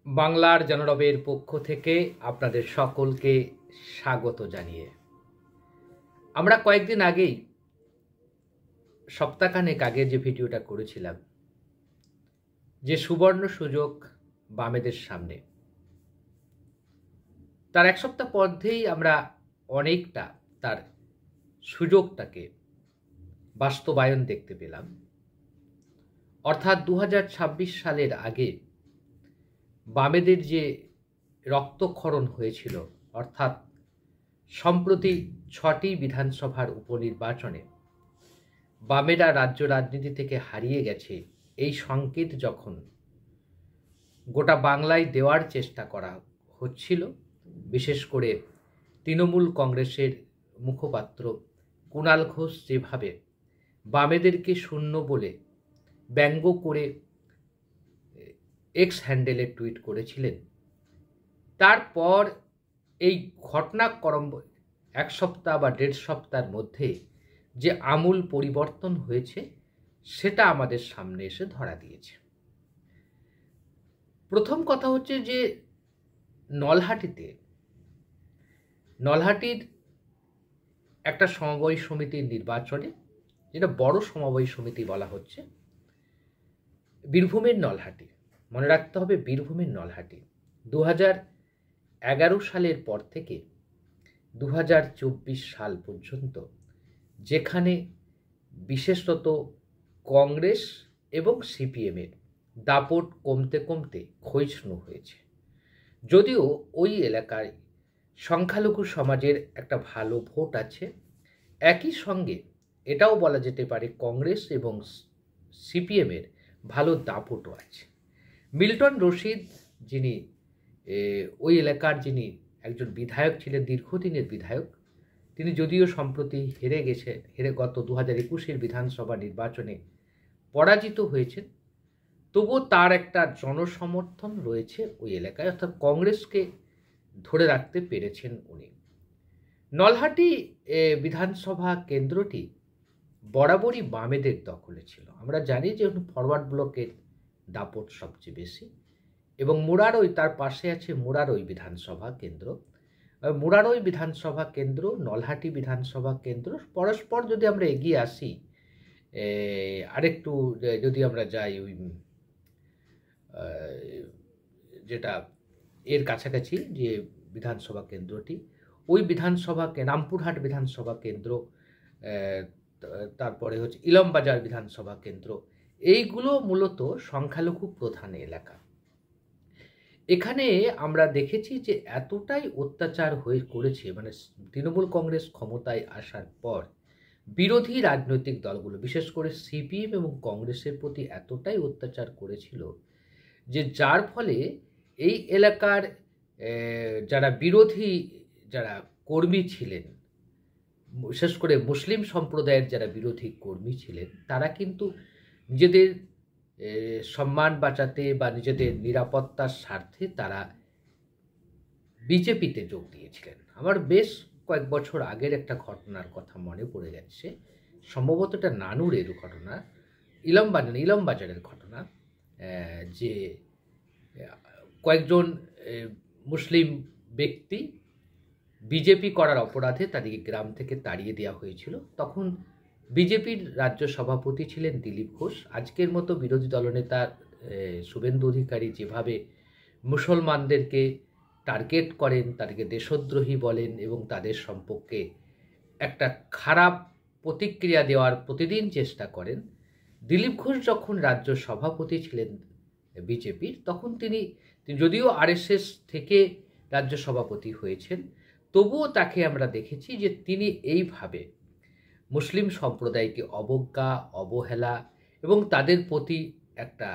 বাংলার জনরবের পক্ষ থেকে আপনাদের সকলকে স্বাগত জানিয়ে আমরা কয়েকদিন আগেই সপ্তাহখানেক আগে যে ভিডিওটা করেছিলাম যে সুবর্ণ সুযোগ বামেদের সামনে, তার এক সপ্তাহ মধ্যেই আমরা অনেকটা তার সুযোগটাকে বাস্তবায়ন দেখতে পেলাম। অর্থাৎ 2026 সালের আগে বামেদের যে রক্তক্ষরণ হয়েছিল, অর্থাৎ সম্প্রতি 6টি বিধানসভার উপনির্বাচনে বামেরা রাজ্য রাজনীতি থেকে হারিয়ে গেছে, এই সংকেত যখন গোটা বাংলায় দেওয়ার চেষ্টা করা হচ্ছিল, বিশেষ করে তৃণমূল কংগ্রেসের মুখপাত্র কুণাল ঘোষ যেভাবে বামেদেরকে শূন্য বলে ব্যঙ্গ করে এক্স হ্যান্ডেলে টুইট করেছিলেন, তারপর এই ঘটনাক্রম এক সপ্তাহ বা 1.5 সপ্তাহের মধ্যে যে আমূল পরিবর্তন হয়েছে সেটা আমাদের সামনে এসে ধরা দিয়েছে। প্রথম কথা হচ্ছে যে নলহাটির একটা সমবায় সমিতির নির্বাচনে, যেটা বড় সমবায় সমিতি বলা হচ্ছে, বীরভূমের নলহাটি, মনে রাখতে হবে বীরভূমের নলহাটি, 2011 সালের পর থেকে 2024 সাল পর্যন্ত যেখানে বিশেষত কংগ্রেস এবং সিপিএমের দাপট কমতে কমতে ক্ষয়িষ্ণু হয়েছে। যদিও ওই এলাকায় সংখ্যালঘু সমাজের একটা ভালো ভোট আছে, একই সঙ্গে এটাও বলা যেতে পারে কংগ্রেস এবং সিপিএমের ভালো দাপটও আছে। মিল্টন রশিদ, যিনি ওই এলাকার যিনি একজন বিধায়ক ছিলেন, দীর্ঘদিনের বিধায়ক, তিনি যদিও সম্প্রতি হেরে গত 2021 বিধানসভা নির্বাচনে পরাজিত হয়েছেন, তবুও তার একটা জনসমর্থন রয়েছে ওই এলাকায়, অর্থাৎ কংগ্রেসকে ধরে রাখতে পেরেছেন উনি। নলহাটি বিধানসভা কেন্দ্রটি বরাবরই বামেদের দখলে ছিল। আমরা জানি যে ফরওয়ার্ড ব্লকের দাপট সবচেয়ে বেশি, এবং মুরারই, তার পাশে আছে মুরারই বিধানসভা কেন্দ্র। মুরারই বিধানসভা কেন্দ্র, নলহাটি বিধানসভা কেন্দ্র পরস্পর যদি আমরা এগিয়ে আসি, আরেকটু যদি আমরা যাই ওই যেটা এর কাছাকাছি যে বিধানসভা কেন্দ্রটি, ওই বিধানসভা রামপুরহাট বিধানসভা কেন্দ্র, তারপরে হচ্ছে ইলমবাজার বিধানসভা কেন্দ্র, এইগুলো মূলত সংখ্যালঘু প্রধান এলাকা। এখানে আমরা দেখেছি যে এতটাই অত্যাচার করেছে, মানে তৃণমূল কংগ্রেস ক্ষমতায় আসার পর বিরোধী রাজনৈতিক দলগুলো, বিশেষ করে সিপিএম এবং কংগ্রেসের প্রতি এতটাই অত্যাচার করেছিল যে যার ফলে এই এলাকার যারা বিরোধী যারা কর্মী ছিলেন, বিশেষ করে মুসলিম সম্প্রদায়ের যারা বিরোধী কর্মী ছিলেন, তারা কিন্তু নিজেদের সম্মান বাঁচাতে বা নিজেদের নিরাপত্তার স্বার্থে তারা বিজেপিতে যোগ দিয়েছিলেন। আমার বেশ কয়েক বছর আগের একটা ঘটনার কথা মনে পড়ে যাচ্ছে, সম্ভবত এটা নানুরের ঘটনা, ইলমবাজারের ঘটনা, যে কয়েকজন মুসলিম ব্যক্তি বিজেপি করার অপরাধে তাদেরকে গ্রাম থেকে তাড়িয়ে দেওয়া হয়েছিল। তখন বিজেপির রাজ্য সভাপতি ছিলেন দিলীপ ঘোষ। আজকের মতো বিরোধী দলনেতা শুভেন্দু অধিকারী যেভাবে মুসলমানদেরকে টার্গেট করেন, তাদেরকে দেশদ্রোহী বলেন এবং তাদের সম্পর্কে একটা খারাপ প্রতিক্রিয়া দেওয়ার প্রতিদিন চেষ্টা করেন, দিলীপ ঘোষ যখন রাজ্য সভাপতি ছিলেন বিজেপির, তখন তিনি যদিও আরএসএস থেকে রাজ্য সভাপতি হয়েছেন, তবুও তাকে আমরা দেখেছি যে তিনি এইভাবে মুসলিম সম্প্রদায়কে অবজ্ঞা, অবহেলা এবং তাদের প্রতি একটা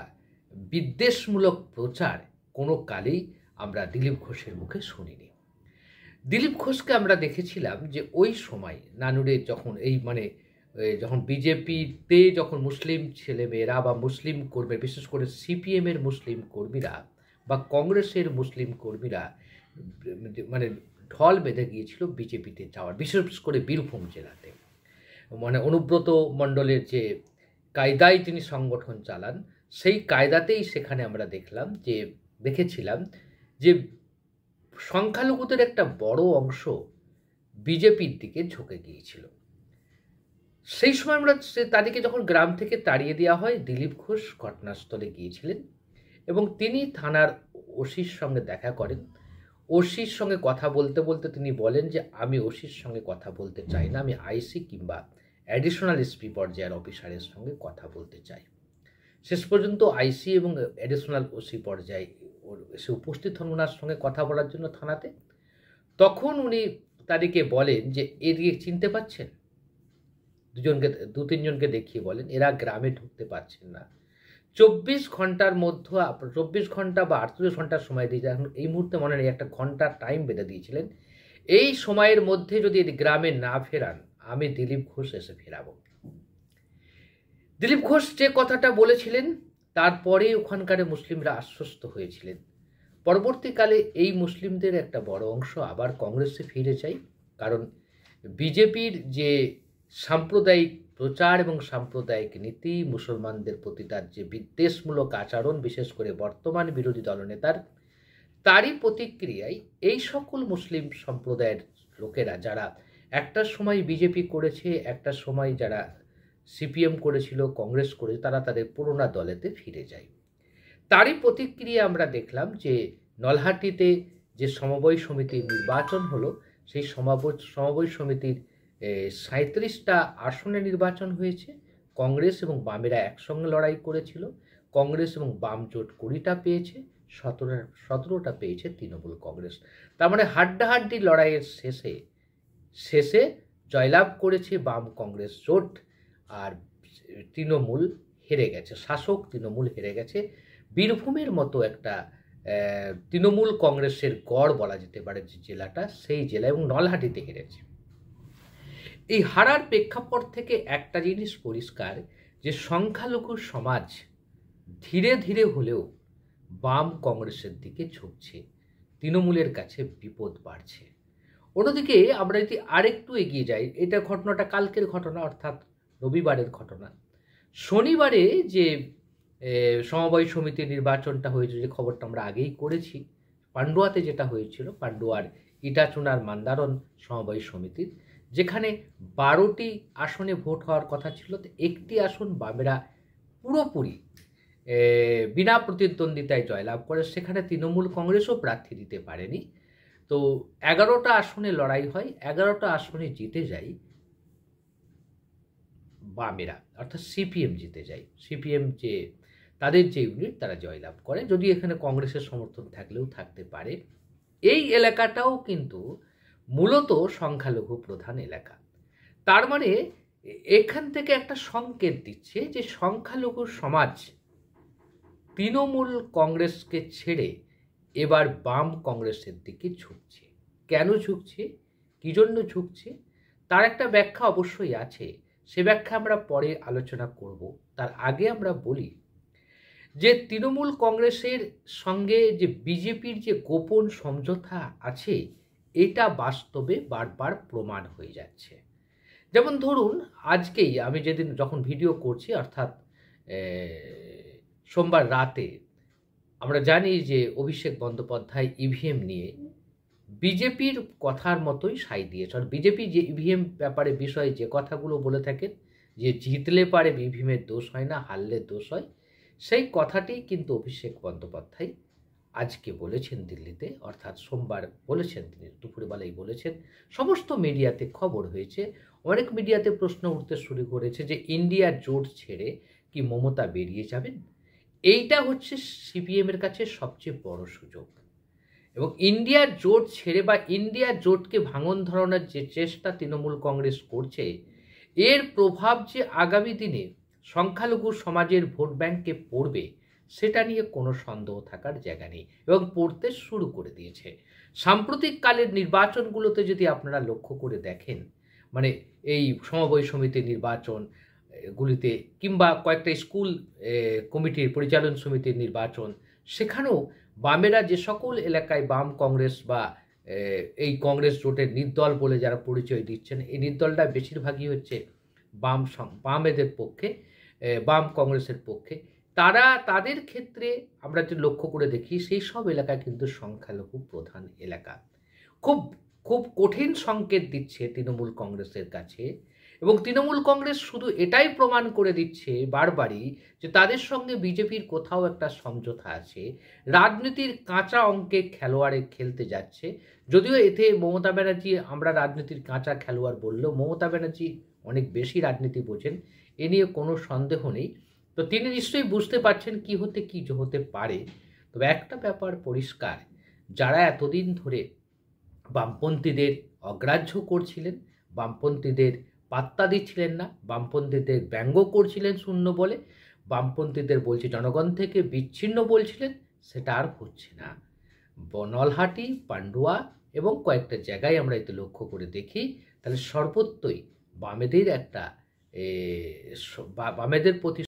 বিদ্বেষমূলক প্রচার কোনো কালেই আমরা দিলীপ ঘোষের মুখে শুনিনি। দিলীপ ঘোষকে আমরা দেখেছিলাম যে ওই সময় নানুরে যখন যখন বিজেপিতে যখন মুসলিম ছেলেমেয়েরা বা মুসলিম কর্মী, বিশেষ করে সিপিএমের মুসলিম কর্মীরা বা কংগ্রেসের মুসলিম কর্মীরা মানে ঢল বেঁধে গিয়েছিল বিজেপিতে যাওয়ার, বিশেষ করে বীরভূম জেলাতে। অনুব্রত মণ্ডলের যে কায়দায় তিনি সংগঠন চালান, সেই কায়দাতেই সেখানে আমরা দেখলাম যে দেখেছিলাম যে সংখ্যালঘুদের একটা বড় অংশ বিজেপির দিকে ঝুঁকে গিয়েছিল। সেই সময় আমরা তাদেরকে যখন গ্রাম থেকে তাড়িয়ে দেওয়া হয়, দিলীপ ঘোষ ঘটনাস্থলে গিয়েছিলেন এবং তিনি থানার ওসির সঙ্গে দেখা করেন। ওসির সঙ্গে কথা বলতে বলতে তিনি বলেন যে আমি ওসির সঙ্গে কথা বলতে চাই না, আমি আইসি কিংবা অ্যাডিশনাল এসপি পর্যায়ের অফিসারের সঙ্গে কথা বলতে চাই। শেষ পর্যন্ত আইসি এবং অ্যাডিশনাল ওসি পর্যায়ে এসে উপস্থিত হন ওনার সঙ্গে কথা বলার জন্য থানাতে। তখন উনি তাদেরকে বলেন যে এদিকে চিনতে পাচ্ছেন, দু তিনজনকে দেখিয়ে বলেন এরা গ্রামে ঢুকতে পারছেন না। 24 ঘন্টার মধ্যে 24 ঘন্টা বা 48 ঘন্টার সময় দিয়ে, এখন এই মুহূর্তে মনে নেই, একটা ঘন্টার টাইম বেঁধে দিয়েছিলেন, এই সময়ের মধ্যে যদি গ্রামে না ফেরান আমি দিলীপ ঘোষ এসে ফেরাবো। দিলীপ ঘোষ যে কথাটা বলেছিলেন তারপরে ওখানকার মুসলিমরা আশ্বস্ত হয়েছিলেন। পরবর্তীকালে এই মুসলিমদের একটা বড় অংশ আবার কংগ্রেসে ফিরে যায়, কারণ বিজেপির যে সাম্প্রদায়িক প্রচার এবং সাম্প্রদায়িক নীতি, মুসলমানদের প্রতি তার যে বিদ্বেষমূলক আচরণ, বিশেষ করে বর্তমান বিরোধী দলনেতার, তারই প্রতিক্রিয়ায় এই সকল মুসলিম সম্প্রদায়ের লোকেরা যারা একটা সময় বিজেপি করেছে, একটা সময় যারা সিপিএম করেছিল, কংগ্রেস করেছে, তারা তাদের পুরোনো দলেতে ফিরে যায়। তারই প্রতিক্রিয়া আমরা দেখলাম যে নলহাটিতে যে সমবায় সমিতির নির্বাচন হলো, সেই সমবায় সমিতির 37টা আসনে নির্বাচন হয়েছে। কংগ্রেস এবং বামেরা একসঙ্গে লড়াই করেছিল। কংগ্রেস এবং বাম জোট 20টা পেয়েছে, 17টা পেয়েছে তৃণমূল কংগ্রেস। তার মানে হাড্ডাহাড্ডি লড়াইয়ের শেষে জয়লাভ করেছে বাম কংগ্রেস জোট, আর তৃণমূল হেরে গেছে, শাসক তৃণমূল হেরে গেছে। বীরভূমের মতো একটা তৃণমূল কংগ্রেসের গড় বলা যেতে পারে যে জেলাটা, সেই জেলা, এবং নলহাটিতে হেরেছে। এই হারার প্রেক্ষাপট থেকে একটা জিনিস পরিষ্কার, যে সংখ্যালঘু সমাজ ধীরে ধীরে হলেও বাম কংগ্রেসের দিকে ঝুঁকছে, তৃণমূলের কাছে বিপদ বাড়ছে। অন্যদিকে আমরা যদি আরেকটু এগিয়ে যাই, এটা ঘটনাটা কালকের ঘটনা, অর্থাৎ রবিবারের ঘটনা। শনিবারে যে সমবায় সমিতির নির্বাচনটা হয়েছিল, যে খবরটা আমরা আগেই করেছি, পান্ডুয়াতে যেটা হয়েছিল, পান্ডুয়ার ইটাচুনার মান্দারণ সমবায় সমিতির, যেখানে 12টি আসনে ভোট হওয়ার কথা ছিল, তো একটি আসন বামেরা পুরোপুরি বিনা প্রতিদ্বন্দ্বিতায় জয়লাভ করে। সেখানে তৃণমূল কংগ্রেসও প্রার্থী দিতে পারেনি। তো 11টা আসনে লড়াই হয়, 11টা আসনে জিতে যায় বামেরা, অর্থাৎ সিপিএম জিতে যায়। সিপিএম যে তাদের যে ইউনিট, তারা জয়লাভ করে, যদি এখানে কংগ্রেসের সমর্থন থাকলেও থাকতে পারে। এই এলাকাটাও কিন্তু মূলত সংখ্যালঘু প্রধান এলাকা। তার মানে এখান থেকে একটা সংকেত দিচ্ছে যে সংখ্যালঘু সমাজ তৃণমূল কংগ্রেসকে ছেড়ে এবার বাম কংগ্রেসের দিকে ঝুঁকছে। কেন ঝুঁকছে, কী জন্য ঝুঁকছে, তার একটা ব্যাখ্যা অবশ্যই আছে, সে ব্যাখ্যা আমরা পরে আলোচনা করব। তার আগে আমরা বলি যে তৃণমূল কংগ্রেসের সঙ্গে যে বিজেপির যে গোপন সমঝোতা আছে, এটা বাস্তবে বারবার প্রমাণ হয়ে যাচ্ছে। যেমন ধরুন, আজকেই আমি যখন ভিডিও করছি, অর্থাৎ সোমবার রাতে, আমরা জানি যে অভিষেক বন্দ্যোপাধ্যায় ইভিএম নিয়ে বিজেপির কথার মতোই সাই দিয়েছে। আর বিজেপি যে ইভিএম ব্যাপারে বিষয়ে যে কথাগুলো বলে থাকেন, যে জিতলে পারে ইভিএমের দোষ হয় না, হারলে দোষ হয়, সেই কথাটি কিন্তু অভিষেক বন্দ্যোপাধ্যায় আজকে বলেছেন দিল্লিতে, অর্থাৎ সোমবার বলেছেন, তিনি দুপুরবেলায় বলেছেন। সমস্ত মিডিয়াতে খবর হয়েছে, অনেক মিডিয়াতে প্রশ্ন উঠতে শুরু করেছে যে ইন্ডিয়া জোট ছেড়ে কি মমতা বেরিয়ে যাবেন। এইটা হচ্ছে সিপিএমের কাছে সবচেয়ে বড় সুযোগ, এবং ইন্ডিয়া জোট ছেড়ে বা ইন্ডিয়া জোটকে ভাঙন ধরানোর যে চেষ্টা তৃণমূল কংগ্রেস করছে, এর প্রভাব যে আগামী দিনে সংখ্যালঘু সমাজের ভোট ব্যাংকে পড়বে, সেটা নিয়ে কোনো সন্দেহ থাকার জায়গা নেই, এবং পড়তে শুরু করে দিয়েছে। সাম্প্রতিক কালের নির্বাচনগুলোতে যদি আপনারা লক্ষ্য করে দেখেন, মানে এই সমবায় সমিতির নির্বাচনগুলিতে, কিংবা কয়েকটা স্কুল কমিটির পরিচালন সমিতির নির্বাচন, সেখানেও বামেরা যে সকল এলাকায় বাম কংগ্রেস বা এই কংগ্রেস জোটের নির্দল বলে যারা পরিচয় দিচ্ছেন, এই নির্দলটা বেশিরভাগই হচ্ছে বামেদের পক্ষে, বাম কংগ্রেসের পক্ষে। তারা তাদের ক্ষেত্রে আমরা যে লক্ষ্য করে দেখি সেই সব এলাকা কিন্তু সংখ্যালঘু প্রধান এলাকা। খুব খুব কঠিন সংকেত দিচ্ছে তৃণমূল কংগ্রেসের কাছে, এবং তৃণমূল কংগ্রেস শুধু এটাই প্রমাণ করে দিচ্ছে বারবারই যে তাদের সঙ্গে বিজেপির কোথাও একটা সমঝোতা আছে, রাজনীতির কাঁচা অঙ্কে খেলোয়াড়ে খেলতে যাচ্ছে। যদিও এতে মমতা ব্যানার্জি আমরা রাজনীতির কাঁচা খেলোয়াড় বললেও মমতা ব্যানার্জি অনেক বেশি রাজনীতি বোঝেন, এ নিয়ে কোনো সন্দেহ নেই। তো তিনি নিশ্চয়ই বুঝতে পারছেন কি হতে পারে। তবে একটা ব্যাপার পরিষ্কার, যারা এতদিন ধরে বামপন্থীদের অগ্রাহ্য করছিলেন, বামপন্থীদের পাত্তা দিচ্ছিলেন না, বামপন্থীদের ব্যঙ্গ করছিলেন শূন্য বলে, বামপন্থীদের বলছে জনগণ থেকে বিচ্ছিন্ন বলছিলেন, সেটা আর হচ্ছে না। নলহাটি, পান্ডুয়া এবং কয়েকটা জায়গায় আমরা এতে লক্ষ্য করে দেখি, তাহলে সর্বত্রই বামেদের একটা বামেদের প্রতি